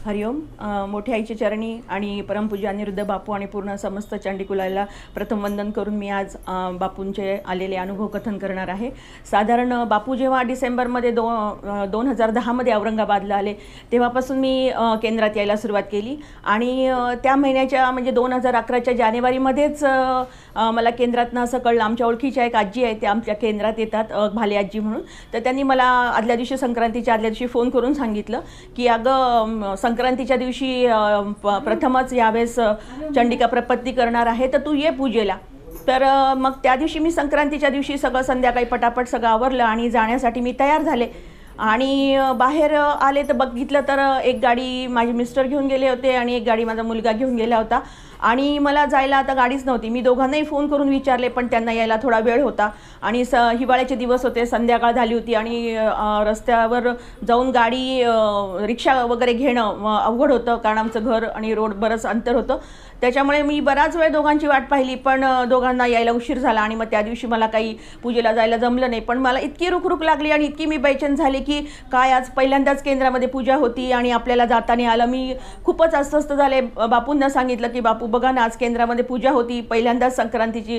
हरिओम. मोठ्या आईच्या चरणी आणि परमपूज्य अनिरुद्ध बापू आणि पूर्ण समस्त चंडीकुलाला प्रथम वंदन करून मी आज बापूंचे आलेले अनुभव कथन करणार आहे. साधारण बापू जेव्हा डिसेंबरमध्ये 2010मध्ये औरंगाबादला आले तेव्हापासून मी केंद्रात यायला सुरुवात केली आणि त्या महिन्याच्या म्हणजे 2011च्या जानेवारीमध्येच मला केंद्रातनं असं कळलं, आमच्या ओळखीच्या एक आजी आहे, ते आमच्या केंद्रात येतात, भाले आजी म्हणून. तर त्यांनी मला आदल्या दिवशी, संक्रांतीच्या आदल्या दिवशी फोन करून सांगितलं की अगं संक्रांतीच्या दिवशी प्रथमच यावेळेस चंडिका प्रपत्ती करणार आहे, तर तू ये पूजेला. तर मग त्या दिवशी मी संक्रांतीच्या दिवशी सगळं संध्याकाळी पटापट सगळं आवरलं आणि जाण्यासाठी मी तयार झाले आणि बाहेर आले तर बघितलं तर एक गाडी माझे मिस्टर घेऊन गेले होते आणि एक गाडी माझा मुलगा घेऊन गेला होता आणि मला जायला आता गाडीच नव्हती. मी दोघांनाही फोन करून विचारले पण त्यांना यायला थोडा वेळ होता आणि हिवाळ्याचे दिवस होते, संध्याकाळ झाली होती आणि रस्त्यावर जाऊन गाडी रिक्षा वगैरे घेणं अवघड होतं कारण आमचं घर आणि रोड बरंच अंतर होतं. त्याच्यामुळे मी बराच वेळ दोघांची वाट पाहिली पण दोघांना यायला उशीर झाला आणि मग त्या दिवशी मला काही पूजेला जायला जमलं नाही. पण मला इतकी रुखरुख लागली आणि इतकी मी बेचैन झाली की काय आज पहिल्यांदाच केंद्रामध्ये पूजा होती आणि आपल्याला जाता नाही आलं. मी खूपच अस्वस्थ झाले. बापूंना सांगितलं की बापू बघा ना, आज केंद्रामध्ये पूजा होती, पहिल्यांदाच संक्रांतीची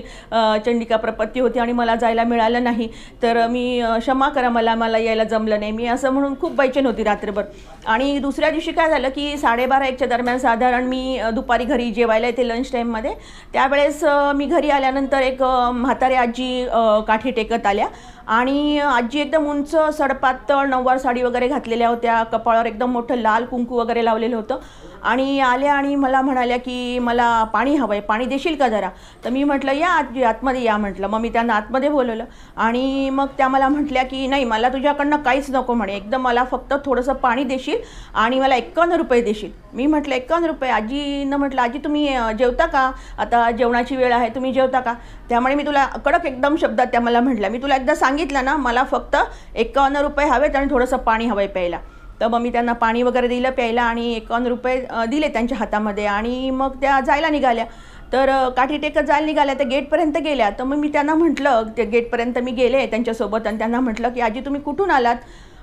चंडिका प्रपत्ती होती आणि मला जायला मिळालं नाही, तर मी क्षमा करा, मला यायला जमलं नाही. मी असं म्हणून खूप बेचैन होती रात्रभर. आणि दुसऱ्या दिवशी काय झालं की 12:30-1च्या दरम्यान साधारण मी दुपारी घरी जेवायला येते लंच टाईममध्ये. त्यावेळेस मी घरी आल्यानंतर एक म्हातारे आजी काठी टेकत आल्या आणि आजी एकदम उंच सडपातळ नऊवार साडी वगैरे घातलेल्या होत्या, कपाळावर एकदम मोठं लाल कुंकू वगैरे लावलेलं होतं आणि आल्या आणि मला म्हणाल्या की मला पाणी हवं आहे, पाणी देशील का जरा. तर मी म्हटलं या आजी आतमध्ये या म्हटलं. मग मी त्यांना आतमध्ये बोलवलं आणि मग त्या मला म्हटल्या की नाही, मला तुझ्याकडनं काहीच नको म्हणे, एकदम मला फक्त थोडंसं पाणी देशील आणि मला 51 रुपये देशील. मी म्हटलं 51 रुपये. आजीनं म्हटलं आजी तुम्ही जेवता का, आता जेवणाची वेळ आहे, तुम्ही जेवता का. त्यामुळे मी तुला कडक एकदम शब्दात त्या मला म्हटल्या, मी तुला एकदा सांगितलं ना, मला फक्त 51 रुपये हवेत आणि थोडंसं पाणी हवं आहे प्यायला. तर मग मी त्यांना पाणी वगैरे दिलं प्यायला आणि 51 रुपये दिले त्यांच्या हातामध्ये आणि मग त्या जायला निघाल्या. तर काठी टेकत जायला निघाल्या, त्या गेटपर्यंत गेल्या. तर मग मी त्यांना म्हटलं, त्या गेटपर्यंत मी गेले त्यांच्यासोबत आणि त्यांना म्हटलं की आजी तुम्ही कुठून आलात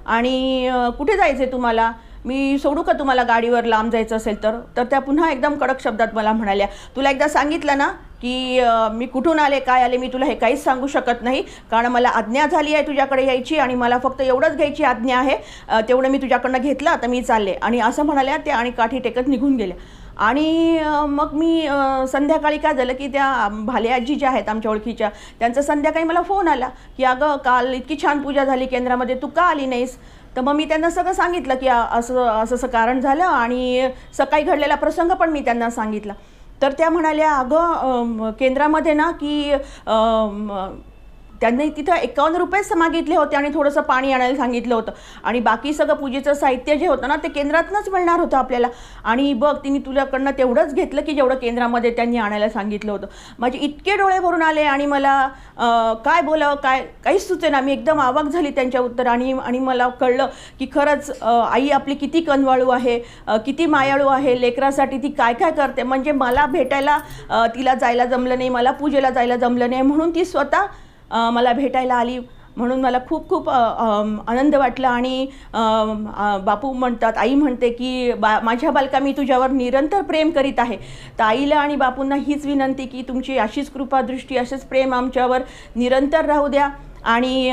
आणि कुठे जायचं आहे तुम्हाला, मी सोडू का तुम्हाला गाडीवर लांब जायचं असेल तर. तर त्या पुन्हा एकदम कडक शब्दात मला म्हणाल्या, तुला एकदा सांगितलं ना की मी कुठून आले काय आले, मी तुला हे काहीच सांगू शकत नाही कारण मला आज्ञा झाली आहे तुझ्याकडे यायची आणि मला फक्त एवढंच घ्यायची आज्ञा आहे, तेवढं मी तुझ्याकडनं घेतलं, आता मी चालले. आणि असं म्हणाल्या त्या आणि काठी टेकत निघून गेल्या. आणि मग मी संध्याकाळी काय झालं की त्या भाले आजी ज्या आहेत आमच्या ओळखीच्या, त्यांचा संध्याकाळी मला फोन आला की अगं काल इतकी छान पूजा झाली केंद्रामध्ये, तू का आली नाहीस. तर मग मी त्यांना सगळं सांगितलं की असं कारण झालं आणि सकाळी घडलेला प्रसंग पण मी त्यांना सांगितला. तर त्या म्हणाल्या अगं केंद्रामध्ये ना की त्यांनी तिथं 51 रुपयेच मागितले होते आणि थोडंसं पाणी आणायला सांगितलं होतं आणि बाकी सगळं पूजेचं साहित्य जे होतं ना ते केंद्रातनंच मिळणार होतं आपल्याला. आणि बघ तिने तुझ्याकडनं तेवढंच घेतलं की जेवढं केंद्रामध्ये त्यांनी आणायला सांगितलं होतं. माझे इतके डोळे भरून आले आणि मला काय बोलावं काहीच सुचेना. मी एकदम अवाक झाली त्यांच्या उत्तराने आणि मला कळलं की खरंच आई आपली किती कनवाळू आहे, किती मायाळू आहे, लेकरासाठी ती काय काय करते. म्हणजे मला भेटायला तिला जायला जमलं नाही, मला पूजेला जायला जमलं नाही, म्हणून ती स्वतः मला भेटायला आली. म्हणून मला खूप खूप आनंद वाटला. आणि बापू म्हणतात, आई म्हणते की माझ्या बालका मी तुझ्यावर निरंतर प्रेम करीत आहे. तर आईला आणि बापूंना हीच विनंती की तुमची अशीच कृपादृष्टी, असेच प्रेम आमच्यावर निरंतर राहू द्या. आणि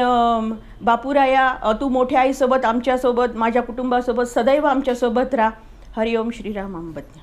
बापूराया तू मोठ्या आईसोबत, आमच्यासोबत, माझ्या कुटुंबासोबत सदैव आमच्यासोबत राहा. हरिओम श्रीराम अंबज्ञ.